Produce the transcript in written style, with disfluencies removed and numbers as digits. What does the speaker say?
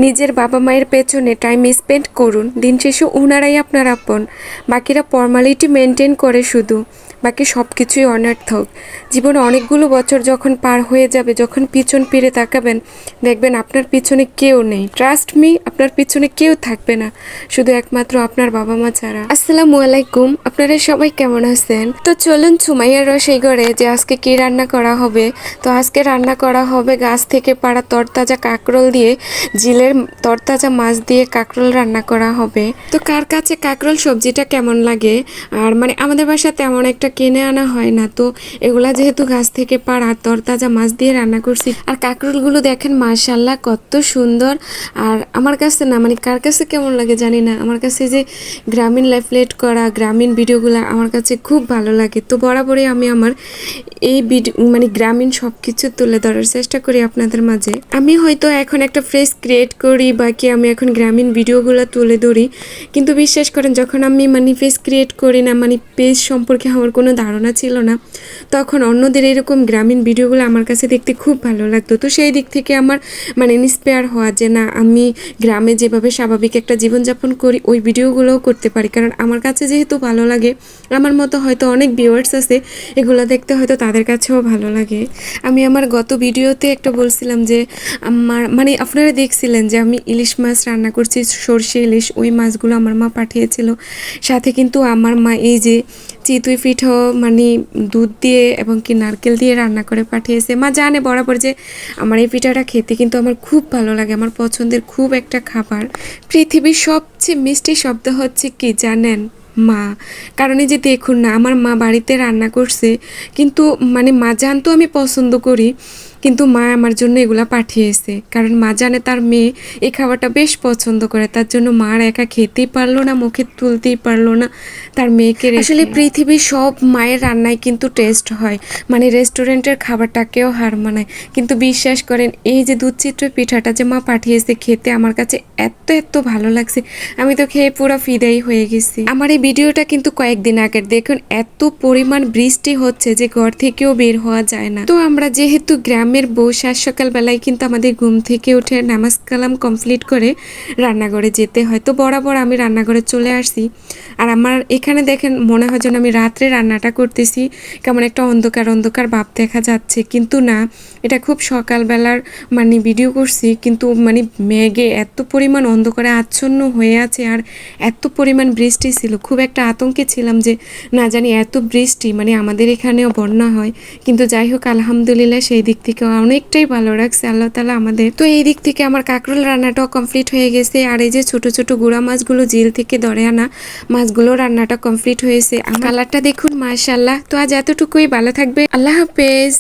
নিজের বাবা মায়ের পেছনে টাইম স্পেন্ড করুন, দিন শেষে ওনারাই আপনার আপন। বাকিরা ফর্মালিটি মেনটেন করে শুধু, বাকি সব কিছুই অনর্থক। জীবনে অনেকগুলো বছর যখন পার হয়ে যাবে, যখন পিছন ফিরে তাকাবেন, দেখবেন আপনার পিছনে কেউ নেই। ট্রাস্ট মি, আপনার পিছনে কেউ থাকবে না, শুধু একমাত্র আপনার বাবা মা ছাড়া। আসসালামু আলাইকুম, আপনারা সবাই কেমন আছেন? তো চলুন সুমাইয়ার রসই ঘরে যে আজকে কি রান্না করা হবে। তো আজকে রান্না করা হবে গাছ থেকে পাড়া তরতাজা কাঁকরোল দিয়ে, জিলের তরতাজা মাছ দিয়ে কাঁকরোল রান্না করা হবে। তো কার কাছে কাঁকরোল সবজিটা কেমন লাগে? আর আমাদের বাসায় তেমন একটা কিনে আনা হয় না, তো এগুলা যেহেতু গাছ থেকে পাড়া তরতাজা মাছ দিয়ে রান্না করছি। আর কাঁকরোলগুলো দেখেন মাশাআল্লাহ কত সুন্দর। আর আমার কাছে না, কার কাছে কেমন লাগে জানি না, আমার কাছে যে গ্রামীণ লাইফ লিড করা গ্রামীণ ভিডিওগুলো আমার কাছে খুব ভালো লাগে। তো বরাবরই আমি আমার এই ভিডিও গ্রামীণ সব কিছু তুলে ধরার চেষ্টা করি আপনাদের মাঝে। আমি হয়তো এখন একটা ফ্রেশ ক্রিয়েট করি, বাকি আমি এখন গ্রামীণ ভিডিওগুলো তুলে ধরি, কিন্তু বিশ্বাস করেন যখন আমি ফেস ক্রিয়েট করি না, পেজ সম্পর্কে আমার কোনো ধারণা ছিল না, তখন অন্যদের এরকম গ্রামীণ ভিডিওগুলো আমার কাছে দেখতে খুব ভালো লাগতো। তো সেই দিক থেকে আমার ইন্সপায়ার হওয়া যে না, আমি গ্রামে যেভাবে স্বাভাবিক একটা জীবনযাপন করি ওই ভিডিওগুলোও করতে পারি, কারণ আমার কাছে যেহেতু ভালো লাগে, আমার মতো হয়তো অনেক ভিউয়ার্স আছে এগুলো দেখতে হয়তো তাদের কাছেও ভালো লাগে। আমি আমার গত ভিডিওতে একটা বলছিলাম যে আমার আপনারা দেখছিলেন যে আমি ইলিশ মাছ রান্না করছি, সর্ষে ইলিশ, ওই মাছগুলো আমার মা পাঠিয়েছিল। সাথে কিন্তু আমার মা এই যে চিতই পিঠো দুধ দিয়ে এবং কি নারকেল দিয়ে রান্না করে পাঠিয়েছে। মা জানে বরাবর যে আমার এই পিঠাটা খেতে কিন্তু আমার খুব ভালো লাগে, আমার পছন্দের খুব একটা খাবার। পৃথিবীর সবচেয়ে মিষ্টি শব্দ হচ্ছে কি জানেন? মা। কারণ এই যে দেখুন না, আমার মা বাড়িতে রান্না করছে, কিন্তু মা জানতো আমি পছন্দ করি, কিন্তু মা আমার জন্য এগুলা পাঠিয়েছে, কারণ মা জানে তার মেয়ে এই খাবারটা বেশ পছন্দ করে। তার জন্য মার একা খেতেই পারলো না, মুখে তুলতেই পারলো না তার মেয়েকে। আসলে পৃথিবীর সব মায়ের রান্নায় কিন্তু টেস্ট হয়, রেস্টুরেন্টের খাবারটাকেও হার মানায়। কিন্তু বিশ্বাস করেন এই যে দুধচিত্র পিঠাটা যে মা পাঠিয়েছে, খেতে আমার কাছে এত এত ভালো লাগছে, আমি তো খেয়ে পুরো ফিদাই হয়ে গেছি। আমার এই ভিডিওটা কিন্তু কয়েকদিন আগের, দেখুন এত পরিমাণ বৃষ্টি হচ্ছে যে ঘর থেকেও বের হওয়া যায় না। তো আমরা যেহেতু গ্রামের বউ, সাত সকালবেলায় কিন্তু আমাদের ঘুম থেকে উঠে নামাজ কালাম কমপ্লিট করে রান্নাঘরে যেতে হয়। তো বরাবর আমি রান্নাঘরে চলে আসছি, আর আমার এখানে দেখেন মনে হয় যেন আমি রাত্রে রান্নাটা করতেছি, কেমন একটা অন্ধকার অন্ধকার ভাব দেখা যাচ্ছে, কিন্তু না, এটা খুব সকালবেলার ভিডিও করছি। কিন্তু মেঘে এত পরিমাণ অন্ধকারে আচ্ছন্ন হয়ে আছে, আর এত পরিমাণ বৃষ্টি ছিল, খুব একটা আতঙ্কে ছিলাম যে না জানি এত বৃষ্টি আমাদের এখানেও বন্যা হয়। কিন্তু যাই হোক আলহামদুলিল্লাহ সেই দিক থেকে অনেকটাই ভালো রাখছে আল্লাহ তাআলা আমাদের। তো এই দিক থেকে আমার কাঁকরোল রান্নাটাও কমপ্লিট হয়ে গেছে, আর এই যে ছোট ছোট গুঁড়া মাছগুলো জিল থেকে ধরে আনা মাছগুলো রান্নাটা কমপ্লিট হয়েছে। কালারটা দেখুন মাশাআল্লাহ। তো আজ এতটুকুই, ভালো থাকবে, আল্লাহ হাফেজ।